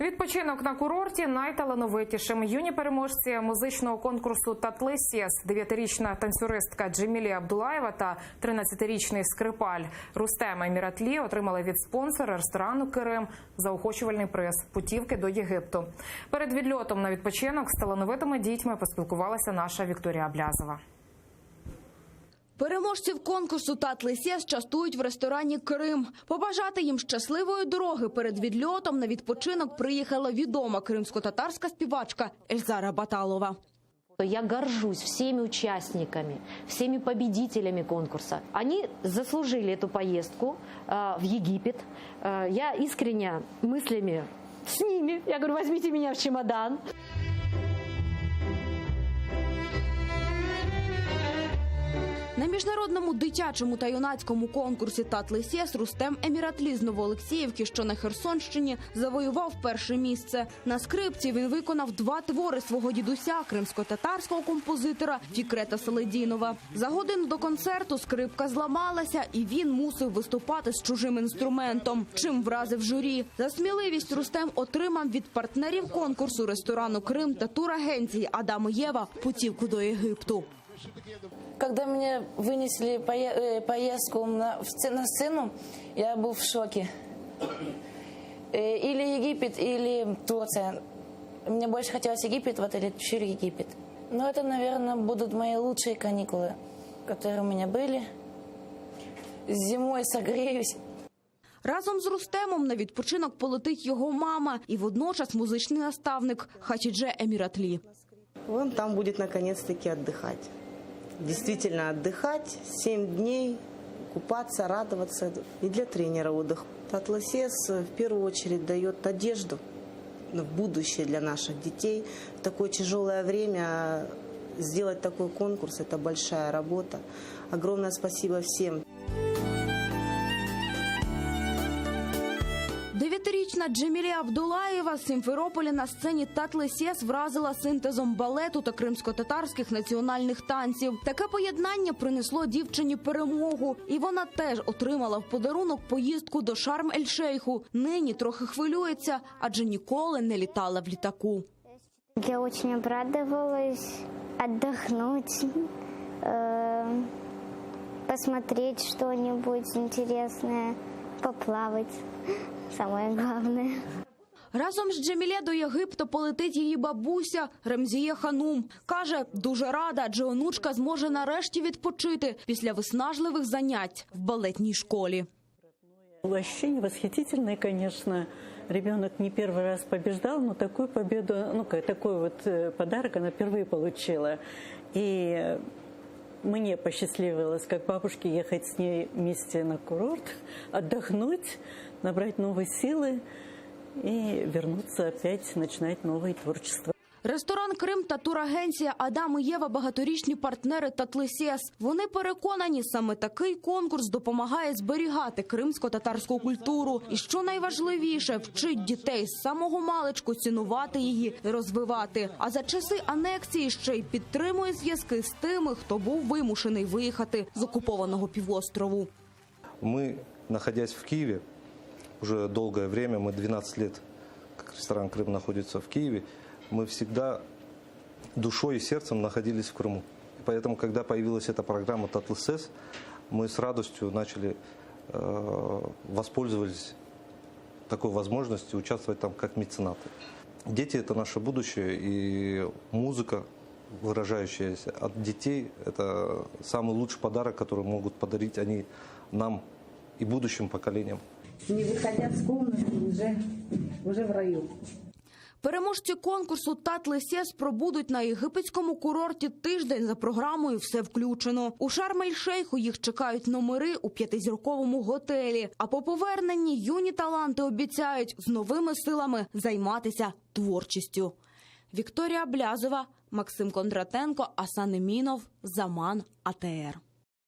Відпочинок на курорті найталановитішим. Юні переможці музичного конкурсу «Татлисєс» – 9-річна танцюристка Джемілія Абдулаєва та 13-річний скрипаль Рустем Еміратлі отримали від спонсора ресторану «Кирим» заохочувальний приз – путівки до Єгипту. Перед відльотом на відпочинок з талановитими дітьми поспілкувалася наша Вікторія Аблязова. Переможців конкурсу «Татлисєс» частують в ресторані «Кирим». Побажати їм щасливої дороги перед відльотом на відпочинок приїхала відома кримсько-татарська співачка Ельзара Баталова. Я горжусь всеми участниками, всеми победителями конкурса. Они заслужили эту поездку в Египет. Я искренне мыслями с ними. Я говорю, возьмите меня в чемодан. На міжнародному дитячому та юнацькому конкурсі «Татлисєс» Рустем Еміратлі з Новоолексіївки, що на Херсонщині, завоював перше місце. На скрипці він виконав 2 твори свого дідуся, кримсько-татарського композитора Фікрета Селедінова. За годину до концерту скрипка зламалася, і він мусив виступати з чужим інструментом, чим вразив журі. За сміливість Рустем отримав від партнерів конкурсу ресторану «Крим» та турагенції «Адам і Єва» путівку до Єгипту. Когда мне вынесли поездку на сцену, я был в шоке. Или Египет, или Турция. Мне больше хотелось Египет, в отеле «Чур Египет». Но это, наверное, будут мои лучшие каникулы, которые у меня были. Зимой согреюсь. Разом з Рустемом на відпочинок полетить його мама і водночас музичний наставник Хатідже Еміратлі. Он там будет наконец-таки отдыхать. Действительно отдыхать, 7 дней, купаться, радоваться. И для тренера отдых. «Татлисєс» в первую очередь дает одежду в будущее для наших детей. В такое тяжелое время сделать такой конкурс – это большая работа. Огромное спасибо всем. 9-річна Джемілія Абдулаєва з Сімферополя на сцені «Татлисєс» вразила синтезом балету та кримсько-татарських національних танців. Таке поєднання принесло дівчині перемогу. І вона теж отримала в подарунок поїздку до Шарм-ель-Шейху. Нині трохи хвилюється, адже ніколи не літала в літаку. Я дуже обрадовалась відпочити, посмотреть что-нибудь интересное, поплавать. Самое главное. Разом з Джемілє до Єгипту полетить її бабуся Ремзіє Ханум. Каже, дуже рада, адже онучка зможе нарешті відпочити після виснажливих занять в балетній школі. Ощущения восхитительные, конечно. Ребенок не первый раз побеждал, но такую победу, такой вот подарок она впервые получила. И мне посчастливилось, как бабушке, ехать с ней вместе на курорт, отдохнуть, набрать новые силы и вернуться опять, начинать новое творчество. Ресторан «Крим» та турагенція «Адам і Єва» – багаторічні партнери «Татлисєс». Вони переконані, саме такий конкурс допомагає зберігати кримсько-татарську культуру. І що найважливіше – вчить дітей з самого маличку цінувати її і розвивати. А за часи анексії ще й підтримує зв'язки з тими, хто був вимушений виїхати з окупованого півострову. Мы, находясь в Киеве, уже долгое время, мы 12 лет, как ресторан «Крым» находится в Киеве, мы всегда душой и сердцем находились в Крыму. И поэтому, когда появилась эта программа «Татлисєс», мы с радостью начали, воспользовались такой возможностью участвовать там как меценаты. Дети – это наше будущее, и музыка, выражающаяся от детей, это самый лучший подарок, который могут подарить они нам и будущим поколениям. Не выходя с комнаты, уже в раю. Переможці конкурсу «Татлисєс» пробудуть на єгипетському курорті тиждень за програмою «Все включено». У Шарм-ель-Шейху їх чекають номери у 5-зірковому готелі. А по поверненні юні таланти обіцяють з новими силами займатися творчістю. Вікторія Аблязова, Максим Кондратенко, Асан Емінов, Заман, АТР.